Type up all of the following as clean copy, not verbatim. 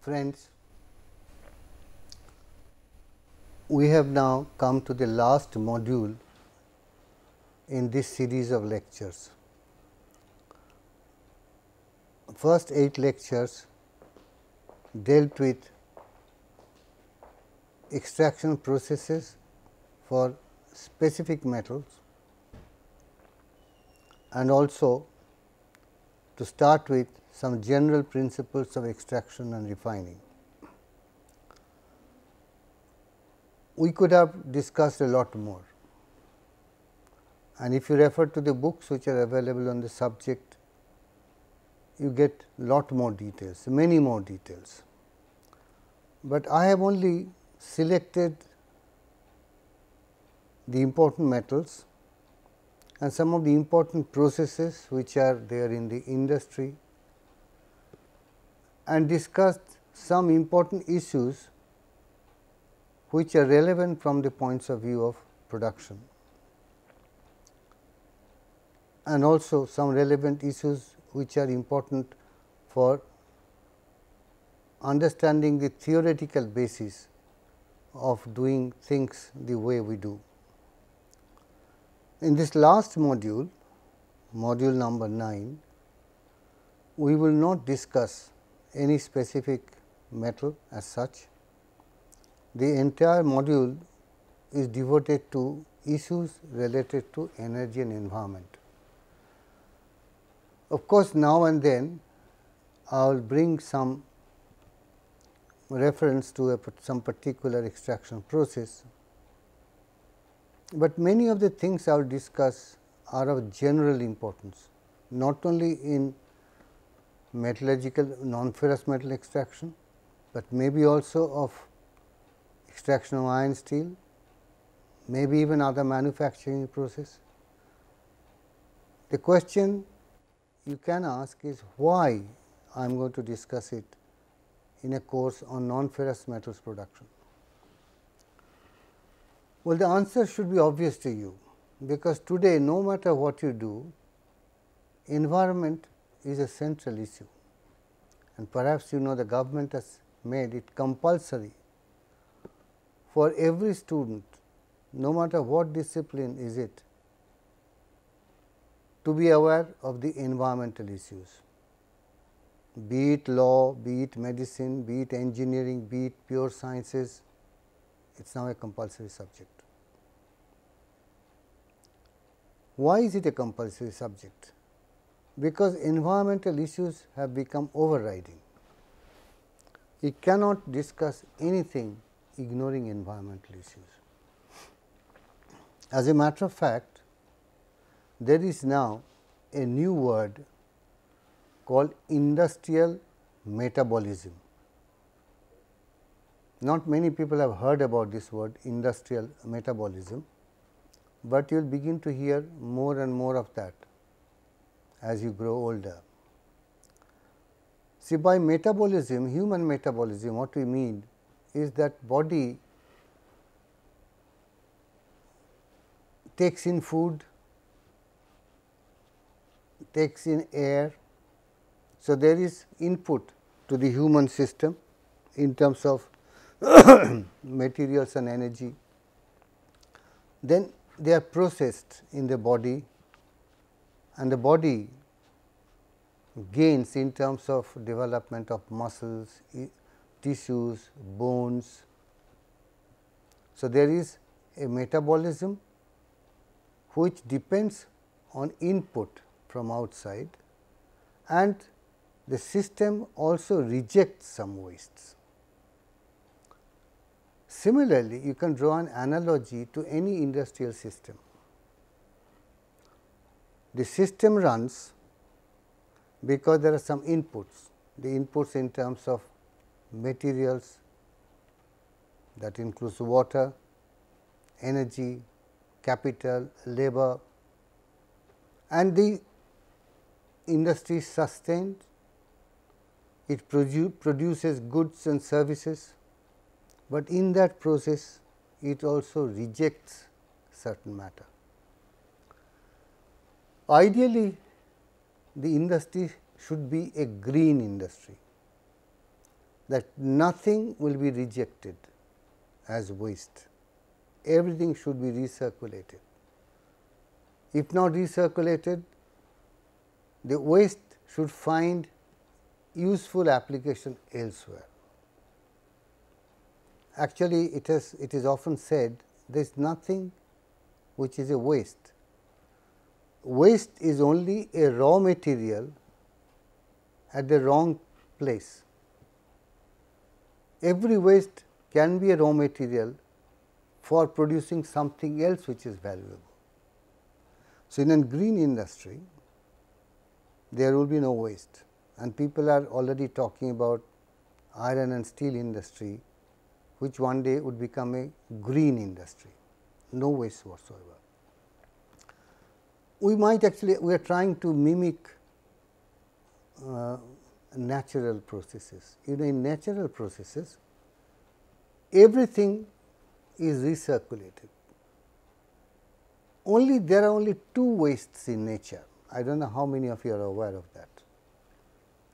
Friends, we have now come to the last module in this series of lectures. First 8 lectures dealt with extraction processes for specific metals and also to start with some general principles of extraction and refining. We could have discussed a lot more, and if you refer to the books which are available on the subject, you get lot more details, many more details. But I have only selected the important metals and some of the important processes which are there in the industry, and discussed some important issues which are relevant from the points of view of production, and also some relevant issues which are important for understanding the theoretical basis of doing things the way we do. In this last module, module number 9, we will not discuss any specific metal as such. The entire module is devoted to issues related to energy and environment. Of course, now and then I will bring some reference to some particular extraction process, but many of the things I will discuss are of general importance, not only in metallurgical non-ferrous metal extraction, but maybe also of extraction of iron steel, maybe even other manufacturing process. The question you can ask is why I am going to discuss it in a course on non-ferrous metals production. Well, the answer should be obvious to you, because today no matter what you do, environment is a central issue, and perhaps you know the government has made it compulsory for every student, no matter what discipline is it, to be aware of the environmental issues, be it law, be it medicine, be it engineering, be it pure sciences. It is now a compulsory subject. Why is it a compulsory subject? Because environmental issues have become overriding. You cannot discuss anything ignoring environmental issues. As a matter of fact, there is now a new word called industrial metabolism. Not many people have heard about this word industrial metabolism, but you will begin to hear more and more of that as you grow older. See, by metabolism, human metabolism, what we mean is that body takes in food, takes in air. So, there is input to the human system in terms of materials and energy. Then they are processed in the body, and the body gains in terms of development of muscles, tissues, bones. So, there is a metabolism which depends on input from outside, and the system also rejects some wastes. Similarly, you can draw an analogy to any industrial system. The system runs because there are some inputs, the inputs in terms of materials, that includes water, energy, capital, labor, and the industry is sustained, it produces goods and services, but in that process it also rejects certain matter. Ideally, the industry should be a green industry. that nothing will be rejected as waste. Everything should be recirculated. If not recirculated, the waste should find useful application elsewhere. Actually, it is often said there is nothing which is a waste. Waste is only a raw material at the wrong place. Every waste can be a raw material for producing something else which is valuable. So, in a green industry, there will be no waste, and people are already talking about iron and steel industry, which one day would become a green industry, no waste whatsoever. We might actually, we are trying to mimic natural processes. In natural processes, everything is recirculated. There are only two wastes in nature. I don't know how many of you are aware of that.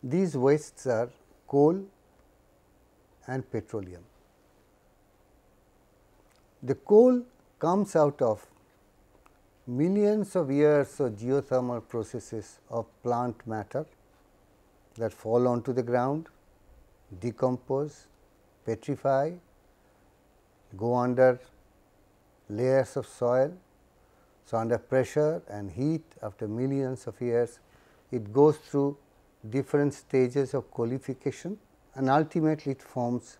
These wastes are coal and petroleum. The coal comes out of millions of years of geothermal processes of plant matter that fall onto the ground, decompose, petrify, go under layers of soil. So, under pressure and heat, after millions of years, it goes through different stages of coalification, and ultimately it forms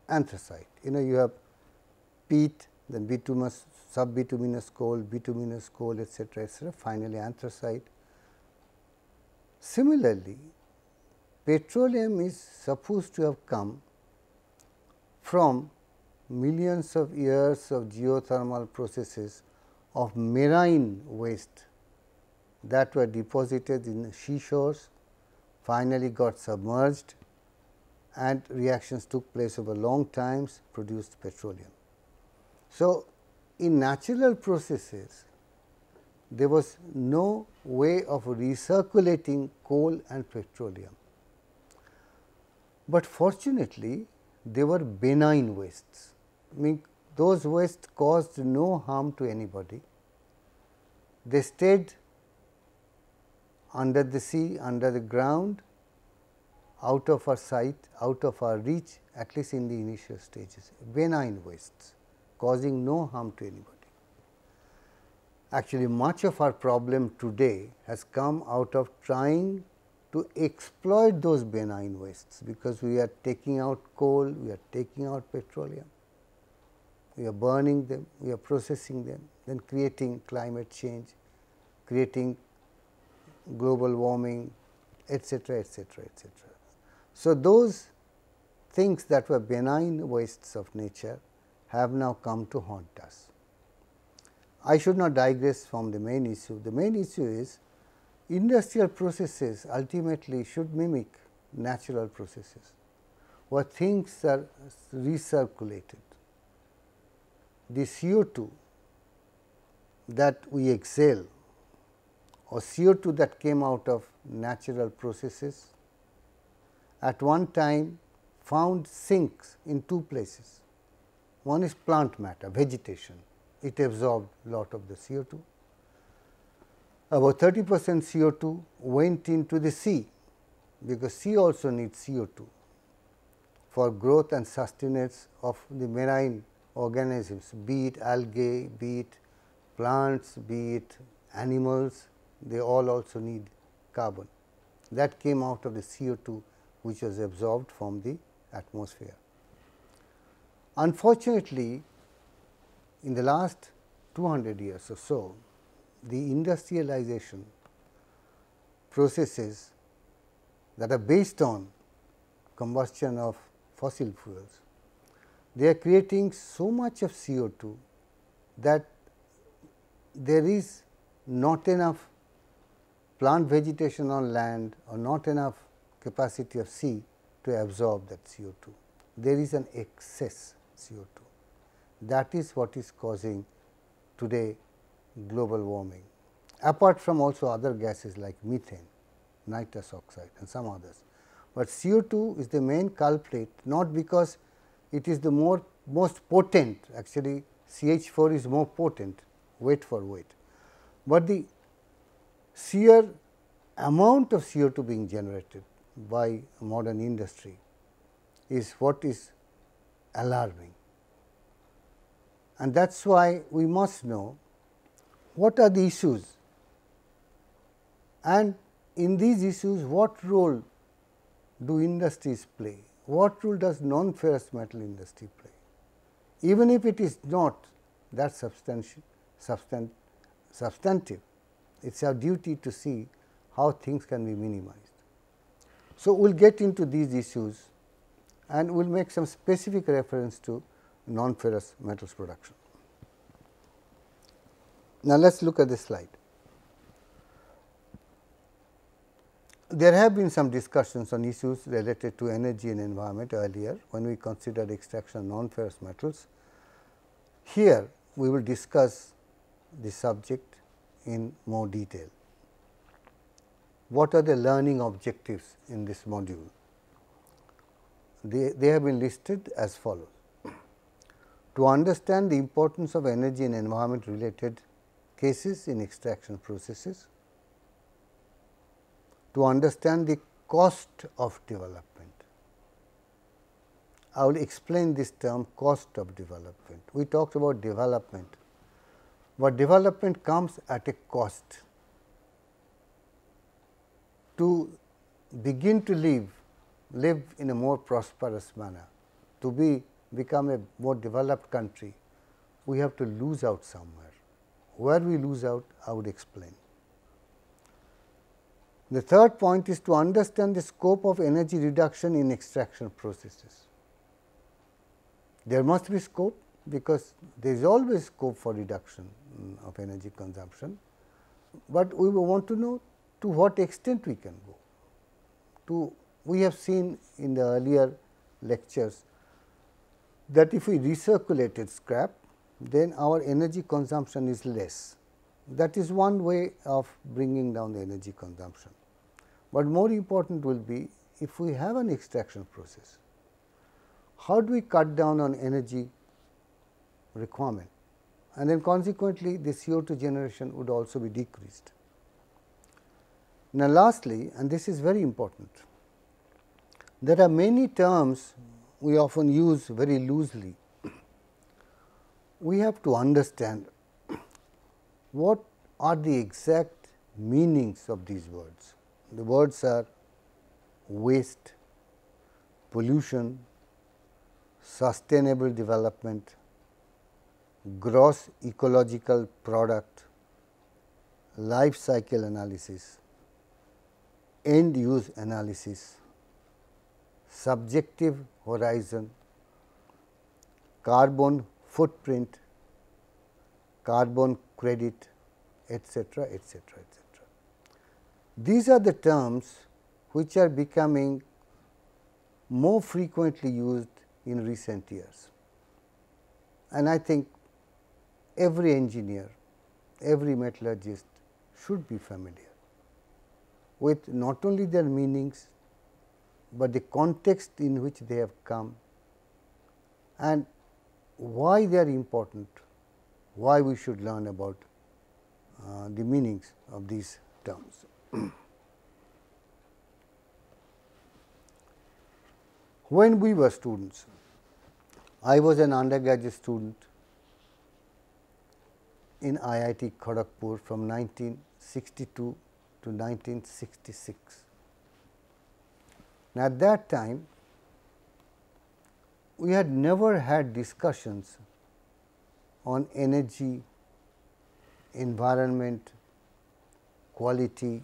anthracite. You have peat, then bituminous, subbituminous coal, etc., finally anthracite. Similarly, petroleum is supposed to have come from millions of years of geothermal processes of marine waste that were deposited in seashores, finally got submerged, and reactions took place over long times, produced petroleum. So, in natural processes, there was no way of recirculating coal and petroleum, but fortunately, they were benign wastes. Those wastes caused no harm to anybody. They stayed under the sea, under the ground, out of our sight, out of our reach, at least in the initial stages, benign wastes causing no harm to anybody. Actually, much of our problem today has come out of trying to exploit those benign wastes, because we are taking out coal, we are taking out petroleum, we are burning them, we are processing them, then creating climate change, creating global warming, etc., etc., etc. So, those things that were benign wastes of nature have now come to haunt us. I should not digress from the main issue. The main issue is industrial processes ultimately should mimic natural processes, where things are recirculated. The CO2 that we exhale, or CO2 that came out of natural processes, at one time found sinks in two places. One is plant matter, vegetation. It absorbed lot of the CO2. About 30% CO2 went into the sea, because sea also needs CO2 for growth and sustenance of the marine organisms, be it algae, be it plants, be it animals, they all also need carbon. That came out of the CO2 which was absorbed from the atmosphere. Unfortunately, in the last 200 years or so, the industrialization processes that are based on combustion of fossil fuels, they are creating so much of CO2 that there is not enough plant vegetation on land or not enough capacity of sea to absorb that CO2. There is an excess CO2. That is what is causing today global warming, apart from also other gases like methane, nitrous oxide and some others. but CO2 is the main culprit, not because it is the most potent, actually CH4 is more potent weight for weight, but the sheer amount of CO2 being generated by modern industry is what is alarming. And that is why we must know what are the issues, and in these issues what role do industries play, what role does non-ferrous metal industry play. Even if it is not that substantive, it is our duty to see how things can be minimized. So, we will get into these issues and we will make some specific reference to non-ferrous metals production. Now, let us look at this slide. There have been some discussions on issues related to energy and environment earlier when we considered extraction of non-ferrous metals. Here, we will discuss the subject in more detail. What are the learning objectives in this module? They have been listed as follows. To understand the importance of energy and environment related cases in extraction processes, to understand the cost of development. I will explain this term cost of development. We talked about development, but development comes at a cost. To begin to live in a more prosperous manner, to become a more developed country, we have to lose out somewhere. Where we lose out, I would explain. The third point is to understand the scope of energy reduction in extraction processes. There must be scope, because there is always scope for reduction of energy consumption, but we will want to know to what extent we can go. We have seen in the earlier lectures that if we recirculated scrap, then our energy consumption is less. That is one way of bringing down the energy consumption. But more important will be if we have an extraction process, how do we cut down on energy requirement, and then consequently the CO2 generation would also be decreased. Now, lastly, and this is very important, there are many terms we often use very loosely. We have to understand what are the exact meanings of these words. The words are waste, pollution, sustainable development, gross ecological product, life cycle analysis, end use analysis, subjective horizon, carbon footprint, carbon credit, etc., etc., etc. These are the terms which are becoming more frequently used in recent years, and I think every engineer, every metallurgist should be familiar with not only their meanings, but the context in which they have come and why they are important, why we should learn about the meanings of these terms. When we were students, I was an undergraduate student in IIT Kharagpur from 1962 to 1966. Now, at that time, we had never had discussions on energy, environment, quality,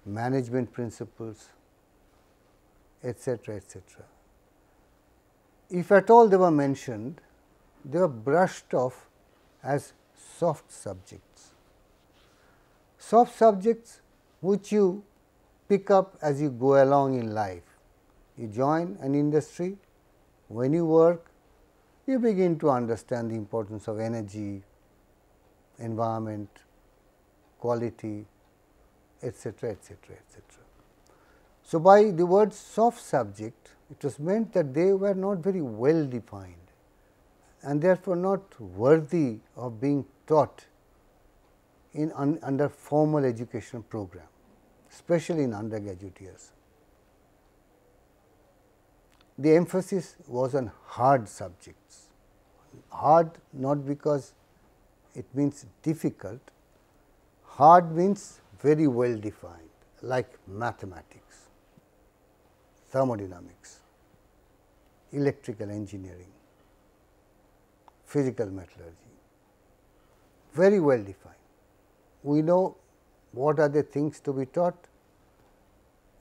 management principles, etc., etc. If at all they were mentioned, they were brushed off as soft subjects. Soft subjects which you pick up as you go along in life. You join an industry, when you work, you begin to understand the importance of energy, environment, quality, etc., etc., etc. So, by the word soft subject, it was meant that they were not very well defined and therefore not worthy of being taught in under formal education program, especially in undergraduate years. The emphasis was on hard subjects, hard not because it means difficult, hard means very well defined, like mathematics, thermodynamics, electrical engineering, physical metallurgy, very well defined. We know what are the things to be taught,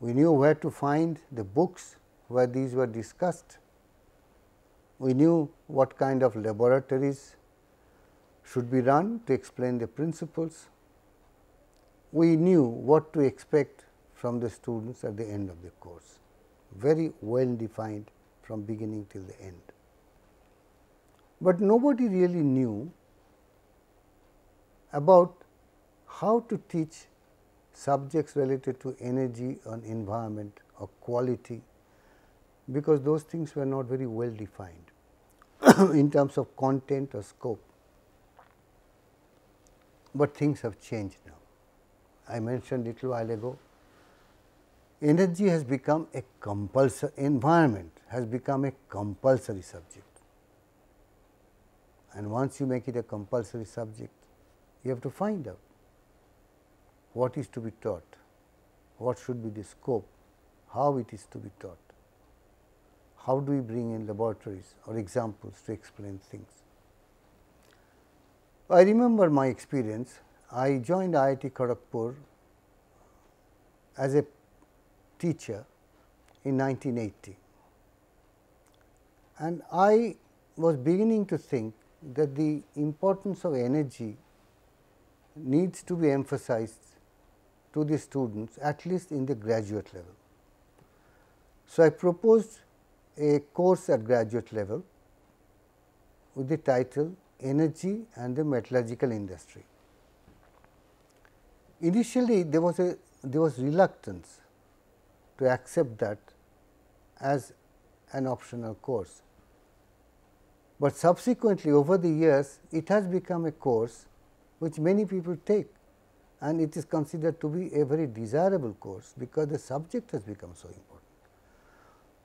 we knew where to find the books where these were discussed, we knew what kind of laboratories should be run to explain the principles, we knew what to expect from the students at the end of the course, very well defined from beginning till the end. But nobody really knew about how to teach subjects related to energy and environment or quality, because those things were not very well defined in terms of content or scope. But things have changed now. I mentioned little while ago, energy has become a compulsory, environment has become a compulsory subject. And once you make it a compulsory subject, you have to find out what is to be taught, what should be the scope, how it is to be taught, how do we bring in laboratories or examples to explain things. I remember my experience. I joined IIT Kharagpur as a teacher in 1980, and I was beginning to think that the importance of energy needs to be emphasized to the students, at least in the graduate level. So, I proposed a course at graduate level with the title Energy and the Metallurgical Industry. Initially, there was reluctance to accept that as an optional course, but subsequently over the years it has become a course which many people take, and it is considered to be a very desirable course because the subject has become so important.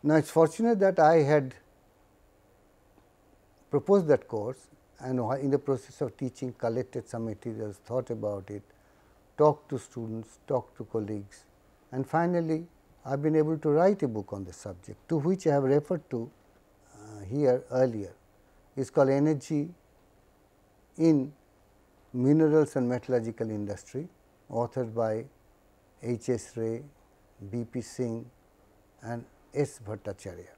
Now, it is fortunate that I had proposed that course, and in the process of teaching collected some materials, thought about it, talked to students, talked to colleagues, and finally, I have been able to write a book on the subject, to which I have referred to here earlier. It is called Energy in Minerals and Metallurgical Industry, authored by H. S. Ray, B. P. Singh and S. Bhattacharya.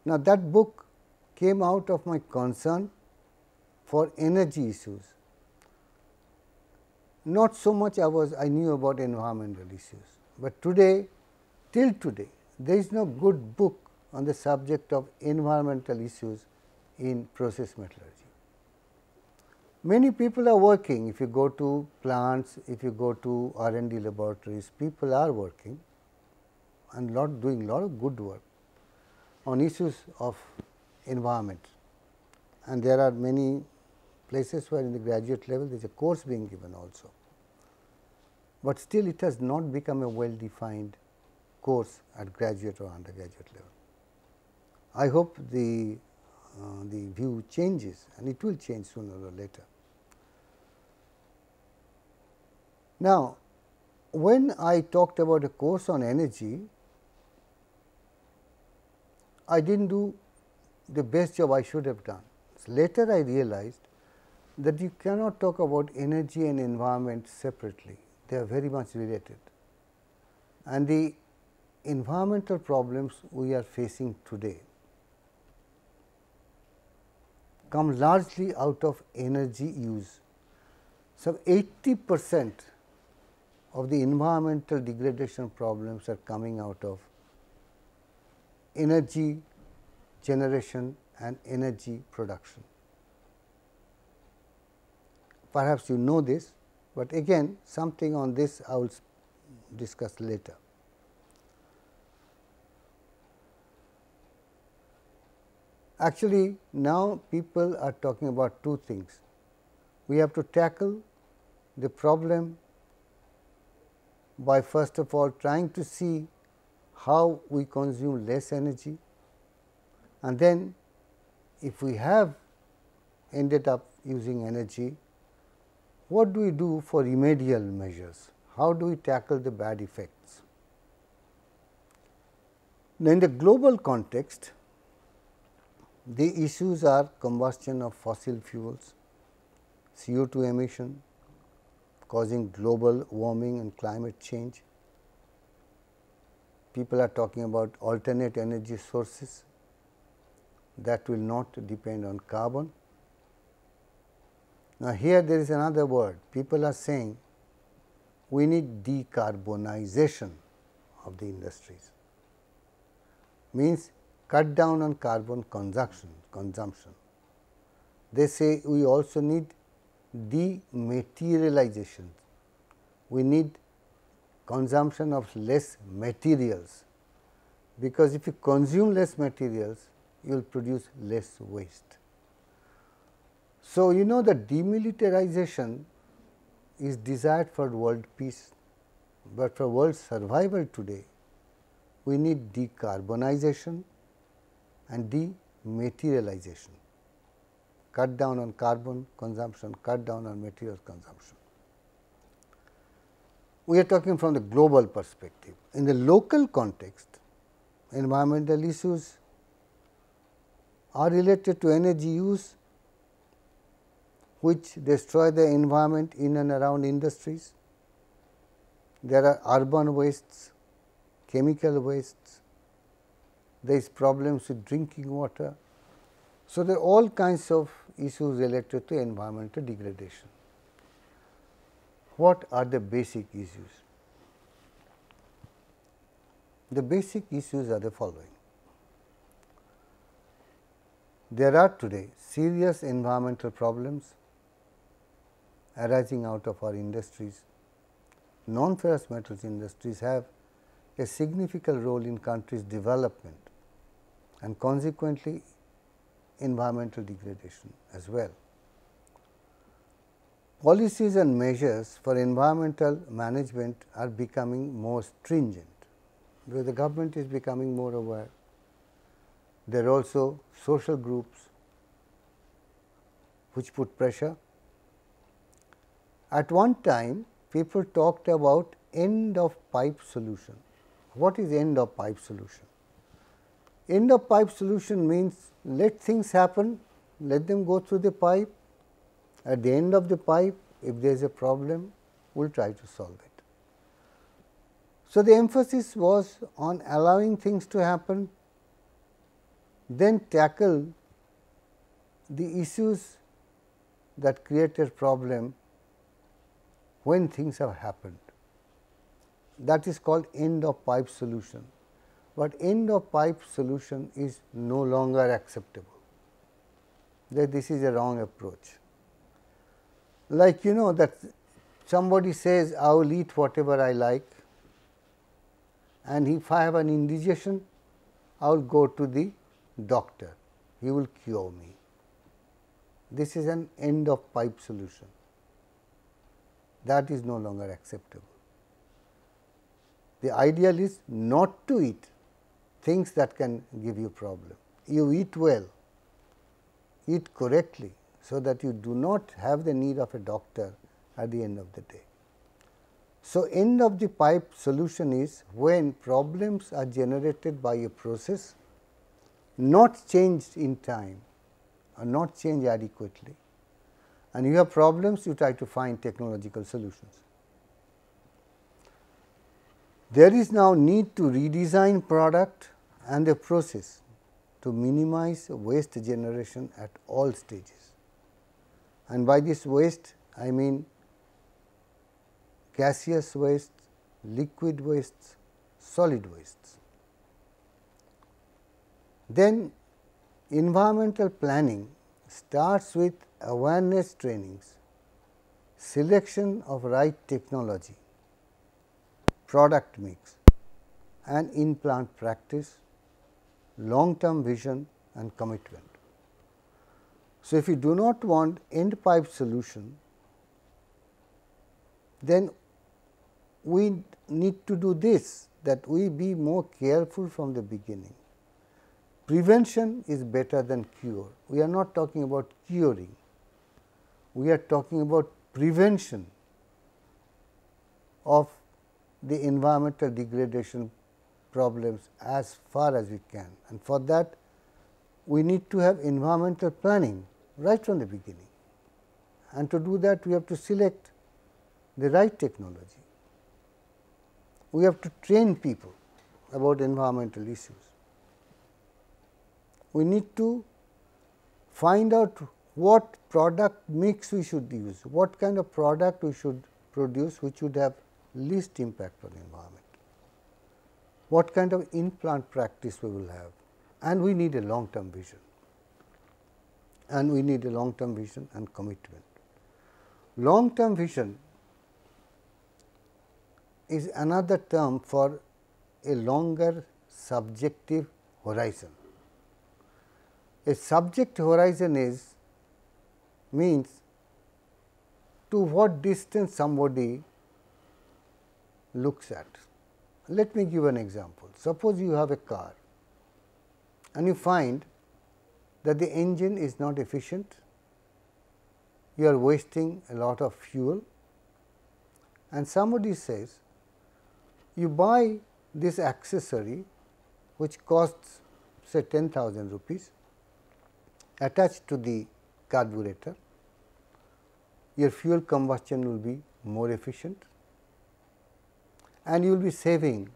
Now, that book came out of my concern for energy issues. Not so much I knew about environmental issues, but today, till today, there is no good book on the subject of environmental issues in process metallurgy. Many people are working. If you go to plants, if you go to R&D laboratories, people are working and doing a lot of good work on issues of environment. And there are many places where in the graduate level there is a course being given also, but still it has not become a well defined course at graduate or undergraduate level. I hope the view changes, and it will change sooner or later. Now, when I talked about a course on energy, I did not do the best job I should have done. So, later I realized that you cannot talk about energy and environment separately, they are very much related. And the environmental problems we are facing today come largely out of energy use. So, 80% of the environmental degradation problems are coming out of energy generation and energy production. Perhaps you know this, but again something on this I will discuss later. Actually, now people are talking about two things. We have to tackle the problem by first of all trying to see how we consume less energy, and then if we have ended up using energy, what do we do for remedial measures? How do we tackle the bad effects? Now, in the global context, the issues are combustion of fossil fuels, CO2 emission causing global warming and climate change. People are talking about alternate energy sources that will not depend on carbon. Now, here there is another word. People are saying we need decarbonization of the industries, means cut down on carbon consumption. They say we also need dematerialization. We need consumption of less materials, because if you consume less materials, you will produce less waste. So, you know that demilitarization is desired for world peace, but for world survival today, we need decarbonization and dematerialization, cut down on carbon consumption, cut down on material consumption. We are talking from the global perspective. In the local context, environmental issues are related to energy use, which destroy the environment in and around industries. There are urban wastes, chemical wastes, there is problems with drinking water. So, there are all kinds of issues related to environmental degradation. What are the basic issues? The basic issues are the following. There are today serious environmental problems arising out of our industries. Non-ferrous metals industries have a significant role in countries' development and consequently environmental degradation as well. Policies and measures for environmental management are becoming more stringent, because the government is becoming more aware. There are also social groups which put pressure. At one time, people talked about end of pipe solution. What is end of pipe solution? End of pipe solution means let things happen, let them go through the pipe. At the end of the pipe, if there is a problem, we will try to solve it. So, the emphasis was on allowing things to happen, then tackle the issues that created problem when things have happened. That is called end of pipe solution, but end of pipe solution is no longer acceptable. This is a wrong approach. Like that somebody says I will eat whatever I like, and if I have an indigestion, I will go to the doctor, he will cure me. This is an end of pipe solution. That is no longer acceptable. The ideal is not to eat things that can give you problem. You eat well, eat correctly, so that you do not have the need of a doctor at the end of the day. So, end of the pipe solution is when problems are generated by a process not changed in time or not changed adequately, and you have problems, you try to find technological solutions. There is now need to redesign product and the process to minimize waste generation at all stages. And by this waste, I mean gaseous waste, liquid wastes, solid wastes. Then environmental planning starts with awareness trainings, selection of right technology, product mix, and in-plant practice, long-term vision and commitment. So, if you do not want end pipe solution, then we need to do this, that we be more careful from the beginning. Prevention is better than cure. We are not talking about curing, we are talking about prevention of the environmental degradation problems as far as we can, and for that we need to have environmental planning right from the beginning, and to do that we have to select the right technology. We have to train people about environmental issues. We need to find out what product mix we should use, what kind of product we should produce which would have least impact on the environment, what kind of in-plant practice we will have, and we need a long-term vision, and we need a long-term vision and commitment. Long-term vision is another term for a longer subjective horizon. A subject horizon means to what distance somebody looks at. Let me give an example. Suppose you have a car and you find that the engine is not efficient, you are wasting a lot of fuel, and somebody says you buy this accessory which costs say 10,000 rupees attached to the carburetor, your fuel combustion will be more efficient and you will be saving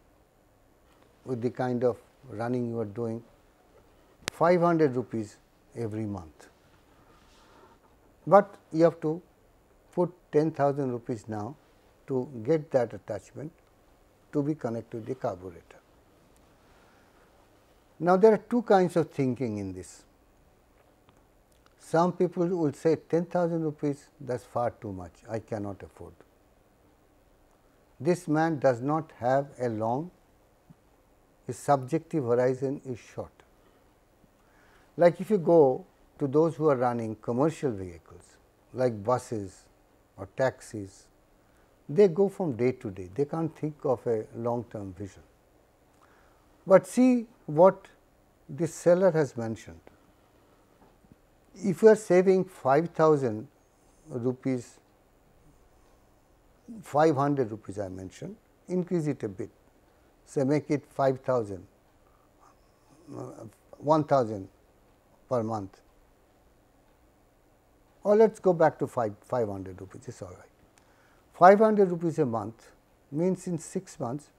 with the kind of running you are doing 500 rupees every month. But you have to put 10,000 rupees now to get that attachment to be connected to the carburetor. Now, there are two kinds of thinking in this. Some people will say 10,000 rupees, that is far too much, I cannot afford. This man does not have a long, his subjective horizon is short. Like if you go to those who are running commercial vehicles like buses or taxis, they go from day to day, they can't think of a long term vision. But see what this seller has mentioned. If you are saving 5,000 rupees, 500 rupees I mentioned, increase it a bit, say make it 5,000, 1,000 per month, or let us go back to 500 rupees, it is all right. 500 rupees a month means in 6 months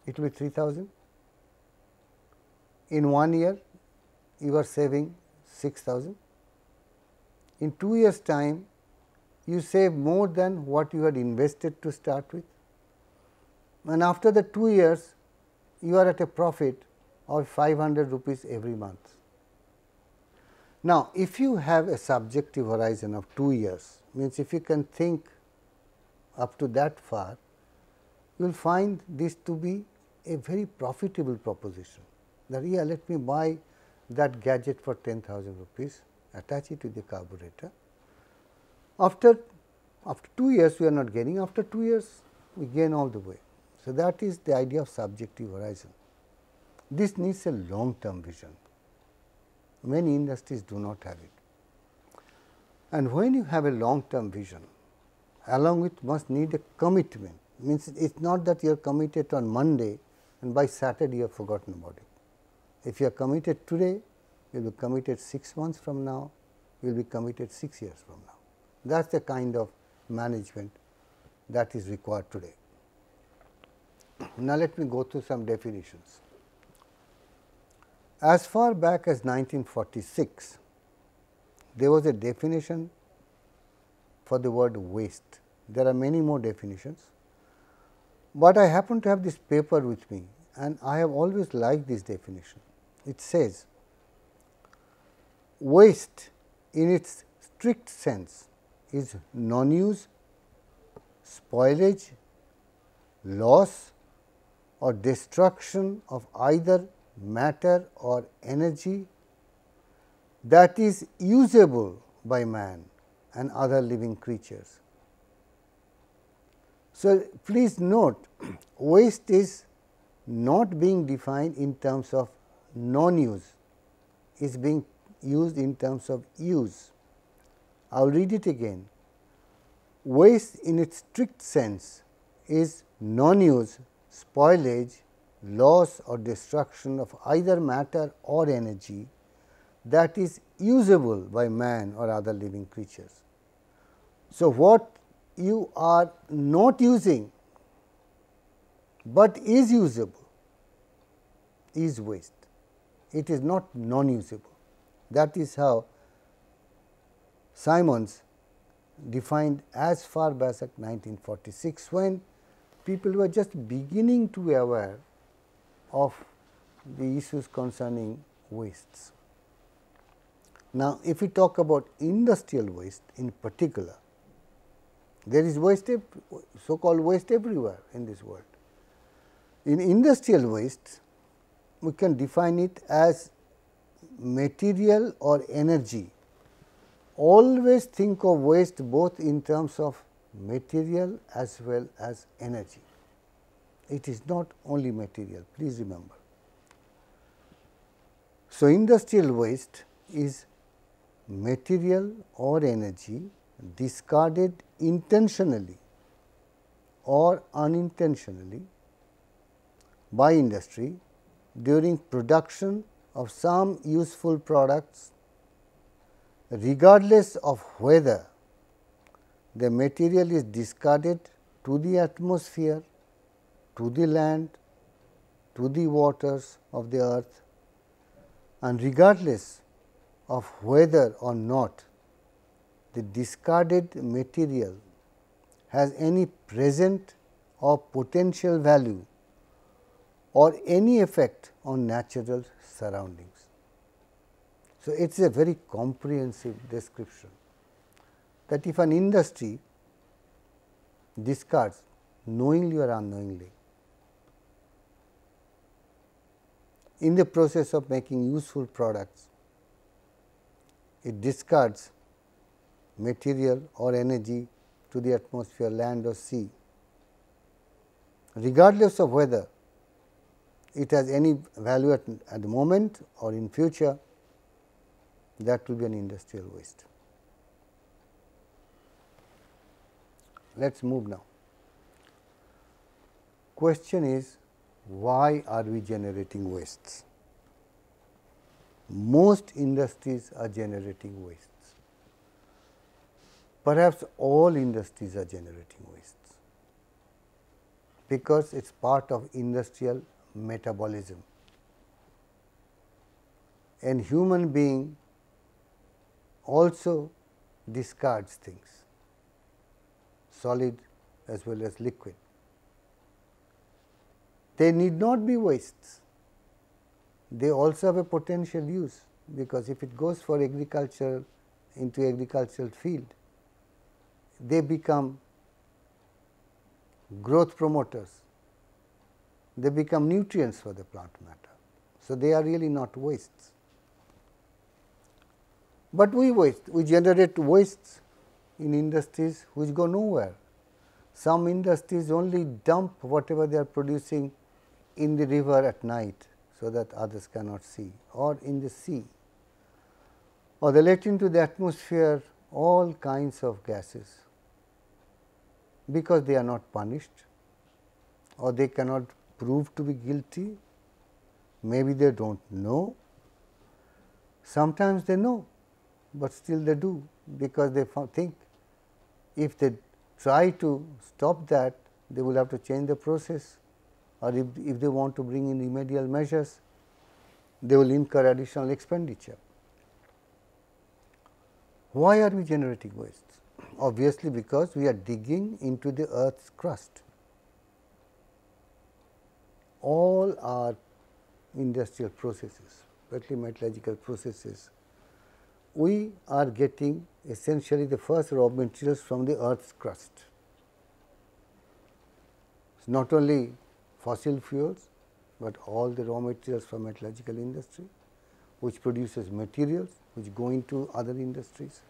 it will be 3,000. In 1 year you are saving 6,000. In 2 years time you save more than what you had invested to start with, and after the 2 years you are at a profit of 500 rupees every month. Now, if you have a subjective horizon of 2 years, means if you can think up to that far, you will find this to be a very profitable proposition, that yeah, let me buy that gadget for 10,000 rupees, attach it to the carburetor. After 2 years we are not gaining, after 2 years we gain all the way. So, that is the idea of subjective horizon. This needs a long term vision. Many industries do not have it. And when you have a long term vision, along with must need a commitment, means it is not that you are committed on Monday and by Saturday you have forgotten about it. If you are committed today, you will be committed 6 months from now, you will be committed 6 years from now. That is the kind of management that is required today. Now, let me go through some definitions. As far back as 1946, there was a definition for the word waste. There are many more definitions, but I happen to have this paper with me and I have always liked this definition. It says, waste in its strict sense is non-use, spoilage, loss or destruction of either matter or energy that is usable by man and other living creatures. So, please note waste is not being defined in terms of non-use, is being used in terms of use. I will read it again. Waste in its strict sense is non-use, spoilage, loss or destruction of either matter or energy that is usable by man or other living creatures. So, what you are not using, but is usable, is waste. It is not non-usable. That is how Simons defined as far back as 1946, when people were just beginning to be aware of the issues concerning wastes. Now, if we talk about industrial waste in particular, there is waste, so called waste everywhere in this world. In industrial waste, we can define it as material or energy. Always think of waste both in terms of material as well as energy. It is not only material, please remember. So, industrial waste is material or energy discarded intentionally or unintentionally by industry during production of some useful products, regardless of whether the material is discarded to the atmosphere, to the land, to the waters of the earth, and regardless of whether or not the discarded material has any present or potential value or any effect on natural surroundings. So, it is a very comprehensive description that if an industry discards knowingly or unknowingly in the process of making useful products, it discards material or energy to the atmosphere, land or sea, regardless of whether it has any value at the moment or in future, that will be an industrial waste. Let us move now. Question is, why are we generating wastes? Most industries are generating wastes. Perhaps all industries are generating wastes, because it is part of industrial metabolism. And human being also discards things, solid as well as liquid. They need not be wastes. They also have a potential use, because if it goes for agriculture, into agricultural field, they become growth promoters, they become nutrients for the plant matter. So, they are really not wastes. But we generate wastes in industries which go nowhere. Some industries only dump whatever they are producing in the river at night, so that others cannot see, or in the sea, or they let into the atmosphere all kinds of gases, because they are not punished, or they cannot prove to be guilty. Maybe they do not know, sometimes they know, but still they do, because they think if they try to stop that, they will have to change the process, or if they want to bring in remedial measures, they will incur additional expenditure. Why are we generating wastes? Obviously, because we are digging into the earth's crust. All our industrial processes, especially metallurgical processes, we are getting essentially the first raw materials from the earth's crust. not only fossil fuels, but all the raw materials for metallurgical industry, which produces materials which go into other industries.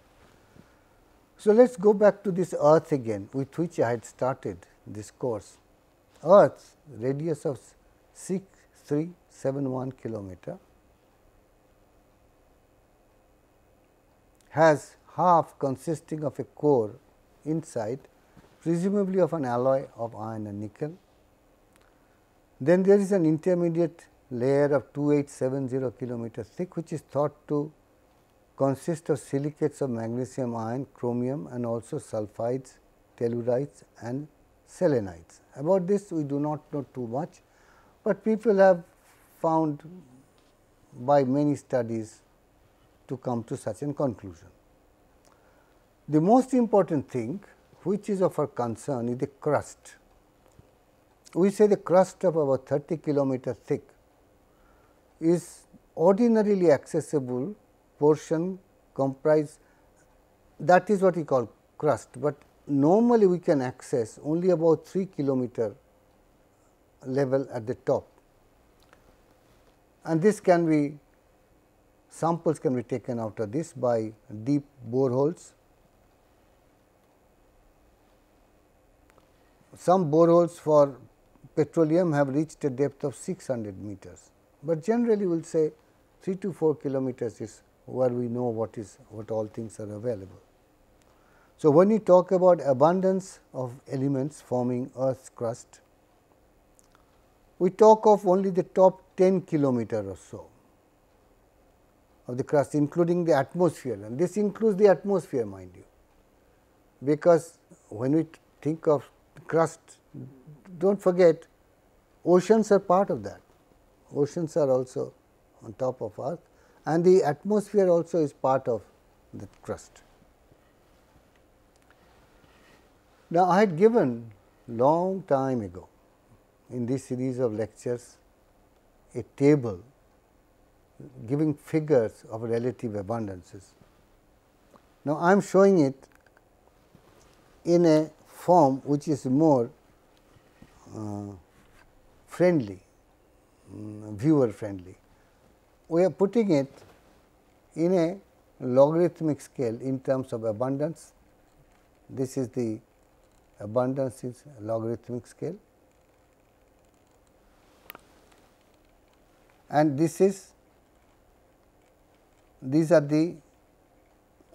So, let us go back to this earth again, with which I had started this course. Earth's radius of 6371 kilometer has half consisting of a core inside, presumably of an alloy of iron and nickel. Then there is an intermediate layer of 2870 kilometer thick, which is thought to consist of silicates of magnesium, iron, chromium, and also sulfides, tellurides and selenites. About this we do not know too much, but people have found by many studies to come to such a conclusion. The most important thing which is of our concern is the crust. We say the crust of about 30 kilometer thick is ordinarily accessible portion comprise, that is what we call crust, but normally we can access only about 3 kilometer level at the top, and this can be, samples can be taken out of this by deep boreholes. Some boreholes for petroleum have reached a depth of 600 meters, but generally we will say 3 to 4 kilometers is where we know what all things are available. So, when you talk about abundance of elements forming Earth's crust, we talk of only the top 10 kilometer or so of the crust, including the atmosphere, and this includes the atmosphere, mind you, because when we think of crust, do not forget oceans are part of that. Oceans are also on top of Earth, and the atmosphere also is part of the crust. Now, I had given long time ago in this series of lectures a table giving figures of relative abundances. Now, I am showing it in a form which is more friendly, viewer friendly. We are putting it in a logarithmic scale in terms of abundance. This is the abundance is logarithmic scale, and this is, these are the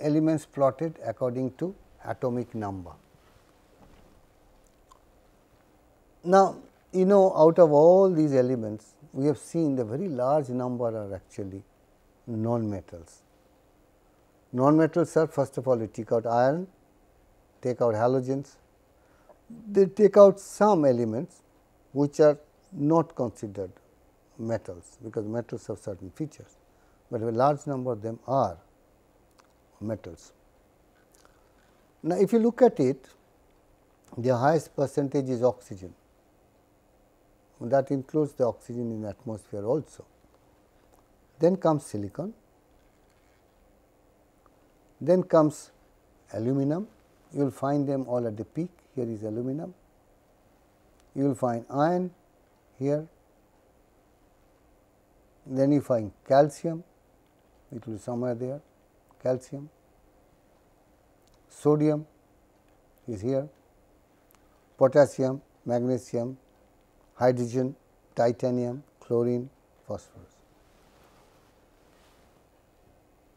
elements plotted according to atomic number. Now, you know, out of all these elements, we have seen the very large number are actually non-metals. Non-metals are, first of all, we take out iron, take out halogens, they take out some elements which are not considered metals, because metals have certain features, but a large number of them are metals. Now, if you look at it, the highest percentage is oxygen, that includes the oxygen in the atmosphere also. Then comes silicon, then comes aluminum. You will find them all at the peak. Here is aluminum. You will find iron here. Then you find calcium, it will be somewhere there, calcium. Sodium is here, potassium, magnesium, hydrogen, titanium, chlorine, phosphorus.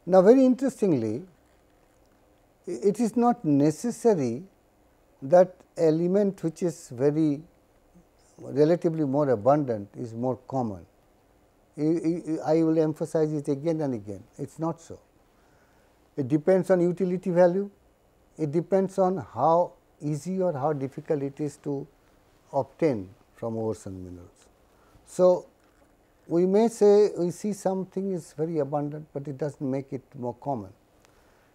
Now, very interestingly, it is not necessary that element which is very relatively more abundant is more common. I will emphasize it again and again, it is not so. It depends on utility value, it depends on how easy or how difficult it is to obtain from ores and minerals. So, we may say we see something is very abundant, but it does not make it more common.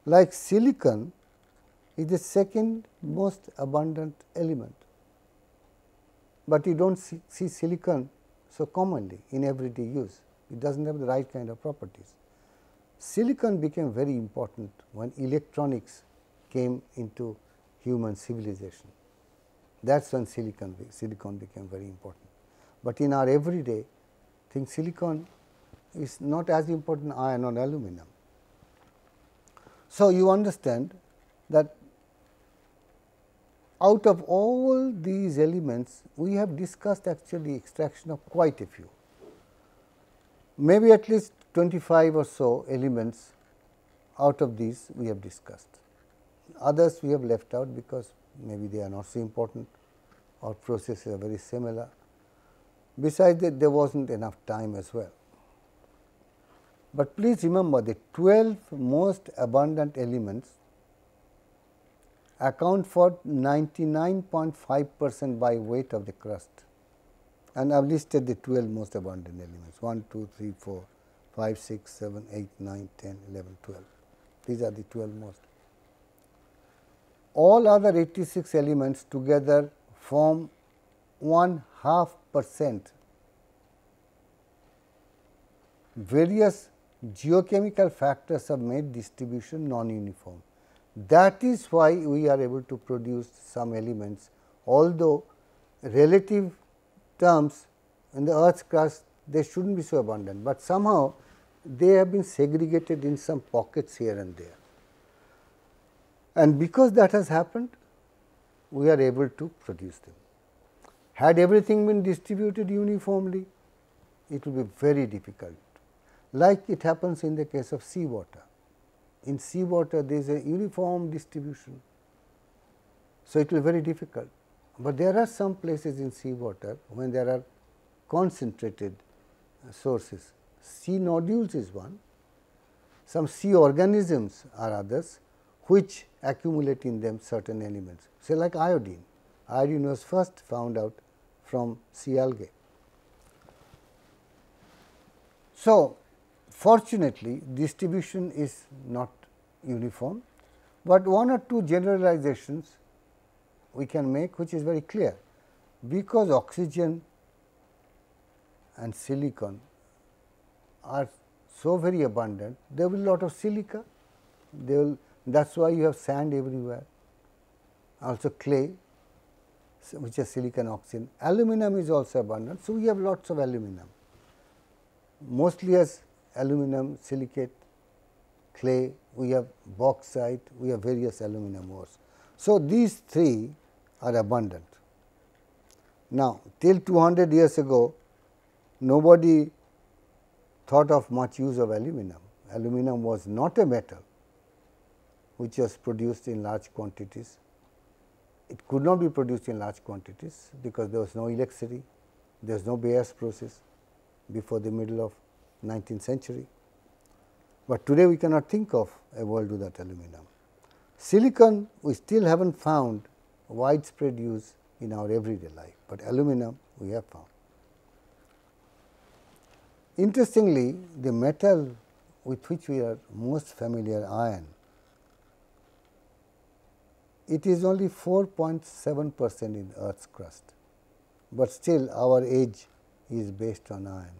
Like silicon is the second most abundant element, but you do not see silicon so commonly in everyday use. It does not have the right kind of properties. Silicon became very important when electronics came into human civilization. That is when silicon became very important. But in our everyday thing, silicon is not as important iron or aluminum. So, you understand that out of all these elements, we have discussed actually extraction of quite a few, maybe at least 25 or so elements out of these we have discussed. Others we have left out because maybe they are not so important or processes are very similar. Besides that, there was not enough time as well. But please remember, the 12 most abundant elements account for 99.5% by weight of the crust, and I have listed the 12 most abundant elements 1, 2, 3, 4, 5, 6, 7, 8, 9, 10, 11, 12. These are the 12 most. All other 86 elements together form 0.5%. Various geochemical factors have made distribution non-uniform. That is why we are able to produce some elements, although relative terms in the earth's crust they should not be so abundant, but somehow they have been segregated in some pockets here and there. And because that has happened, we are able to produce them. Had everything been distributed uniformly, it would be very difficult, like it happens in the case of seawater. In seawater, there is a uniform distribution, so it will be very difficult. But there are some places in seawater when there are concentrated sources. Sea nodules is one, some sea organisms are others which accumulate in them certain elements, say like iodine. Iodine was first found out from sea algae. So, fortunately, distribution is not uniform, but one or two generalizations we can make, which is very clear. Because oxygen and silicon are so very abundant, there will be a lot of silica, that is why you have sand everywhere, also clay, which is silicon oxide. Aluminum is also abundant, so we have lots of aluminum, mostly as aluminum, silicate, clay, we have bauxite, we have various aluminum ores. So, these three are abundant. Now, till 200 years ago, nobody thought of much use of aluminum. Aluminum was not a metal which was produced in large quantities. It could not be produced in large quantities because there was no electricity, there was no Bayer's process before the middle of 19th century. But today we cannot think of a world without aluminum. Silicon, we still have not found widespread use in our everyday life, but aluminum we have found. Interestingly, the metal with which we are most familiar, iron, it is only 4.7% in earth's crust, but still our age is based on iron,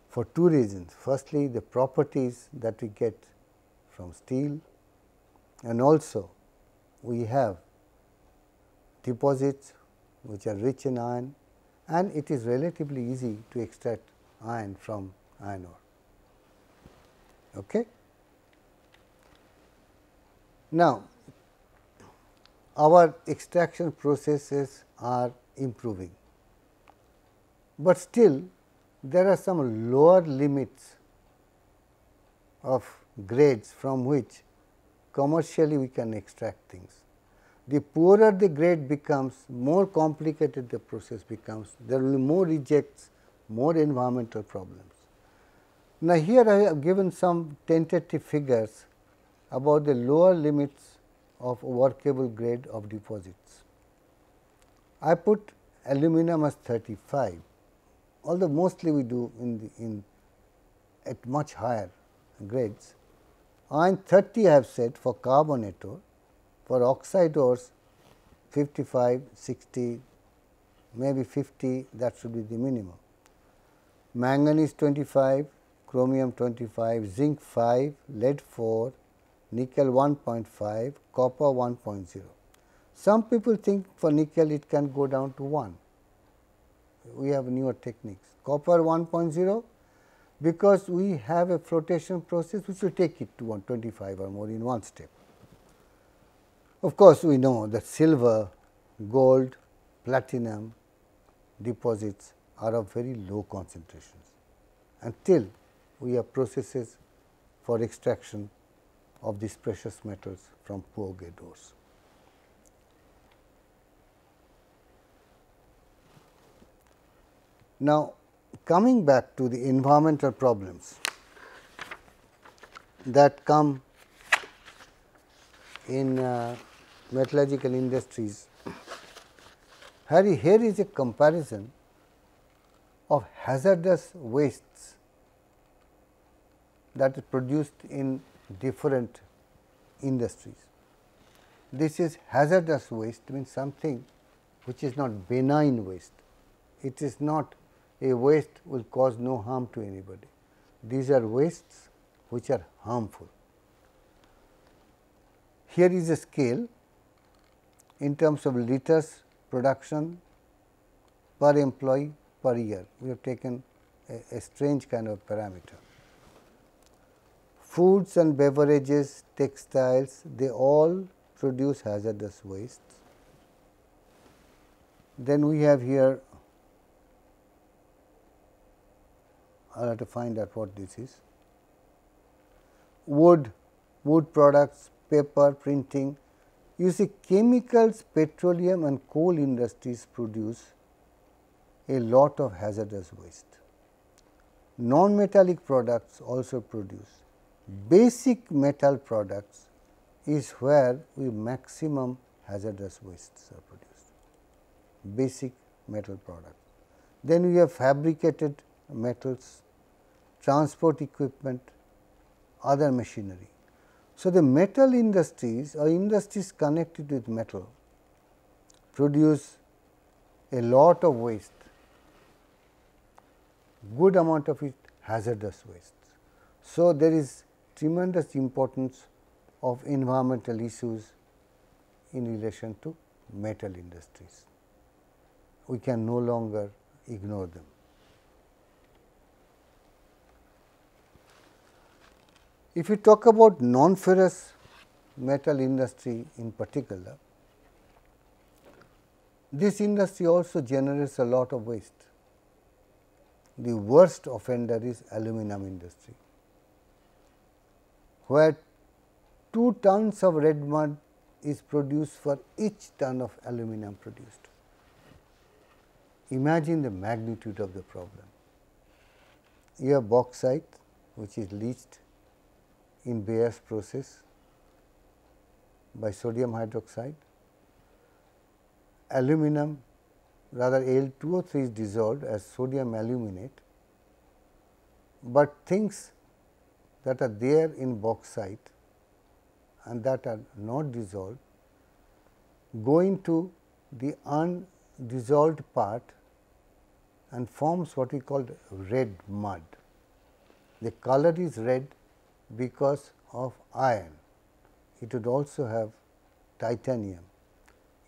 for two reasons. Firstly, the properties that we get from steel, and also we have deposits which are rich in iron, and it is relatively easy to extract iron from iron ore. Okay? Now, our extraction processes are improving, but still there are some lower limits of grades from which commercially we can extract things. The poorer the grade becomes, more complicated the process becomes, there will be more rejects, more environmental problems. Now, here I have given some tentative figures about the lower limits of workable grade of deposits. I put aluminum as 35, although mostly we do at much higher grades. Iron 30 I have said for carbonate ore, for oxide ores 55, 60, maybe 50, that should be the minimum. Manganese 25, chromium 25, zinc 5, lead 4, nickel 1.5, copper 1.0. Some people think for nickel it can go down to 1. We have newer techniques. Copper 1.0, because we have a flotation process which will take it to 125 or more in one step. Of course, we know that silver, gold, platinum deposits are of very low concentrations, until we have processes for extraction of these precious metals from poor grade ores. Now, coming back to the environmental problems that come in metallurgical industries, here is a comparison of hazardous wastes that is produced in different industries. This is hazardous waste, means something which is not benign waste. It is not a waste will cause no harm to anybody. These are wastes which are harmful. Here is a scale in terms of liters production per employee per year. We have taken a strange kind of parameter. Foods and beverages, textiles, they all produce hazardous wastes. Then we have here, I will have to find out what this is. Wood products, paper, printing. You see, chemicals, petroleum and coal industries produce a lot of hazardous waste. Non-metallic products also produce. Basic metal products is where maximum hazardous wastes are produced. Basic metal products. Then we have fabricated metals, transport equipment, other machinery. So, the metal industries or industries connected with metal produce a lot of waste, good amount of it hazardous waste. So, there is tremendous importance of environmental issues in relation to metal industries. We can no longer ignore them. If you talk about non-ferrous metal industry in particular, this industry also generates a lot of waste. The worst offender is aluminum industry, where 2 tons of red mud is produced for each ton of aluminum produced. Imagine the magnitude of the problem. You have bauxite which is leached in Bayer's process by sodium hydroxide. Aluminum, rather Al2O3 is dissolved as sodium aluminate, but things that are there in bauxite and that are not dissolved go into the undissolved part and forms what we call red mud. The color is red because of iron. It would also have titanium.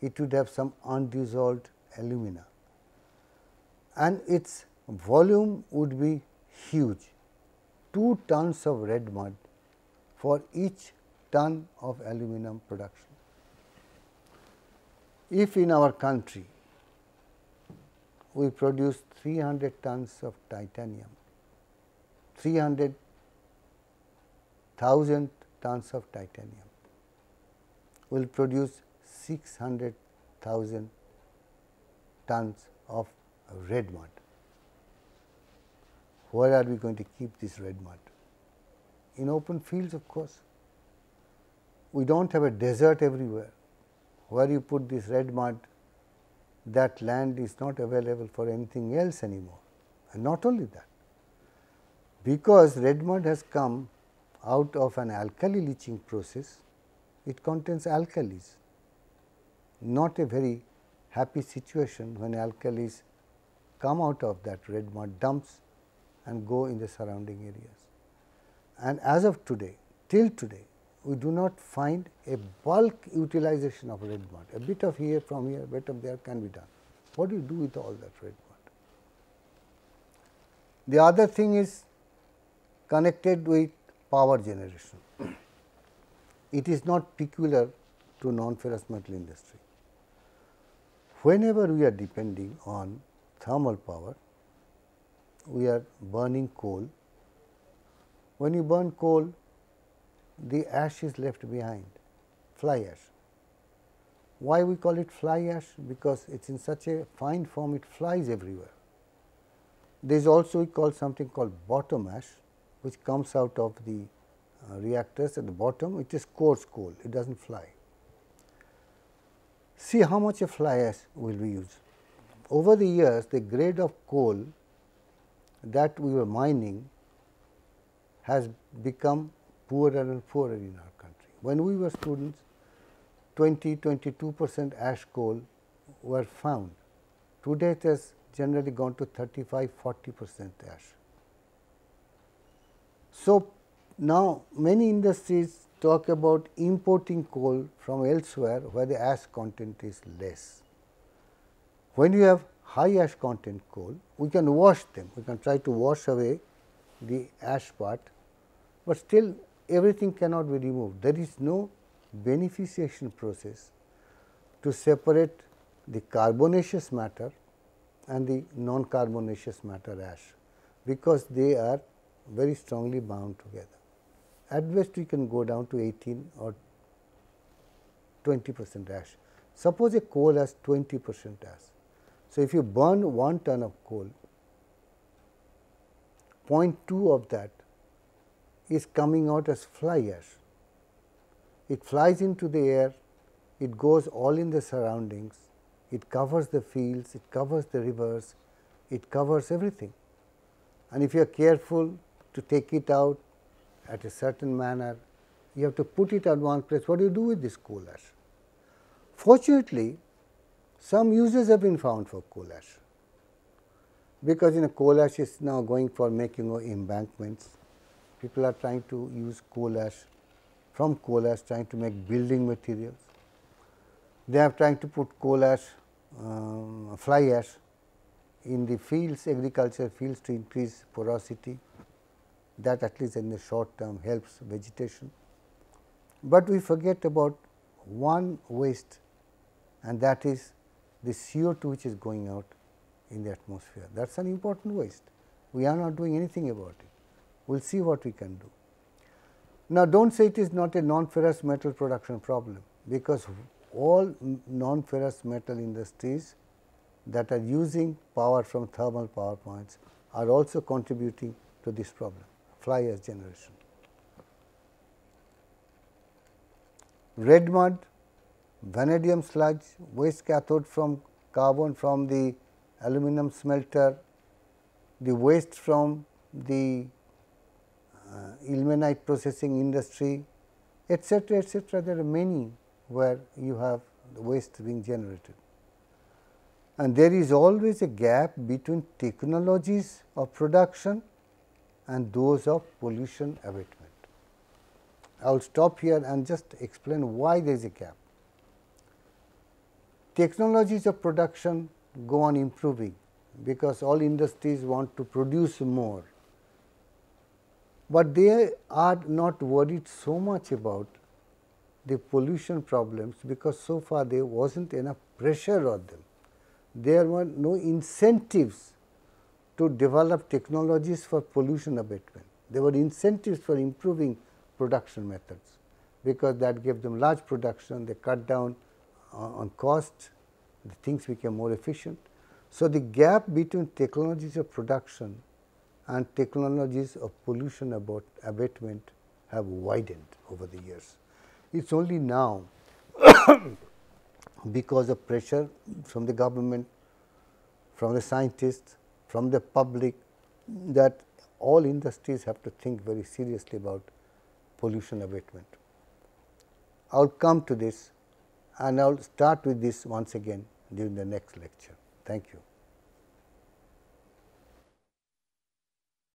It would have some undissolved alumina, and its volume would be huge, 2 tons of red mud for each ton of aluminum production. If in our country we produce 300 tons of titanium, 300,000 tons of titanium will produce 600,000 tons of red mud. Where are we going to keep this red mud? In open fields, of course. We do not have a desert everywhere. Where you put this red mud, that land is not available for anything else anymore. And not only that, because red mud has come out of an alkali leaching process, it contains alkalis. Not a very happy situation when alkalis come out of that red mud dumps and go in the surrounding areas. And as of today, till today, we do not find a bulk utilization of red mud. A bit of here from here, a bit of there can be done. What do you do with all that red mud? The other thing is connected with power generation. It is not peculiar to non-ferrous metal industry. Whenever we are depending on thermal power, we are burning coal. When you burn coal, the ash is left behind, fly ash. Why we call it fly ash? Because it is in such a fine form, it flies everywhere. There is also we call something called bottom ash, which comes out of the reactors at the bottom. It is coarse coal, it does not fly. See how much a fly ash will we use. Over the years, the grade of coal that we were mining has become poorer and poorer in our country. When we were students, 20-22% ash coal were found. Today, it has generally gone to 35-40% ash. So, now many industries talk about importing coal from elsewhere where the ash content is less. When you have high ash content coal, we can wash them, we can try to wash away the ash part, but still everything cannot be removed. There is no beneficiation process to separate the carbonaceous matter and the non-carbonaceous matter ash, because they are very strongly bound together. At best we can go down to 18 or 20% ash. Suppose a coal has 20% ash. So, if you burn 1 ton of coal, 0.2 of that is coming out as fly ash. It flies into the air, it goes all in the surroundings, it covers the fields, it covers the rivers, it covers everything. And if you are careful to take it out at a certain manner, you have to put it at one place. What do you do with this coal ash? Fortunately, some uses have been found for coal ash, because coal ash is now going for making embankments. People are trying to use coal ash, from coal ash trying to make building materials. They are trying to put coal ash, fly ash in the fields, agriculture fields, to increase porosity. That at least in the short term helps vegetation. But we forget about one waste, and that is the CO2 which is going out in the atmosphere. That is an important waste. We are not doing anything about it. We will see what we can do. Now, do not say it is not a non-ferrous metal production problem, because all non-ferrous metal industries that are using power from thermal power plants are also contributing to this problem, fly ash generation. Red mud, vanadium sludge, waste cathode from carbon from the aluminum smelter, the waste from the ilmenite processing industry, etc., etc. There are many where you have the waste being generated. And there is always a gap between technologies of production and those of pollution abatement. I will stop here and just explain why there is a gap. Technologies of production go on improving, because all industries want to produce more, but they are not worried so much about the pollution problems, because so far there was not enough pressure on them. There were no incentives to develop technologies for pollution abatement. There were incentives for improving production methods, because that gave them large production, they cut down on cost, the things became more efficient. So, the gap between technologies of production and technologies of pollution abatement have widened over the years. It is only now because of pressure from the government, from the scientists, from the public, that all industries have to think very seriously about pollution abatement. I will come to this, and I will start with this once again during the next lecture. Thank you.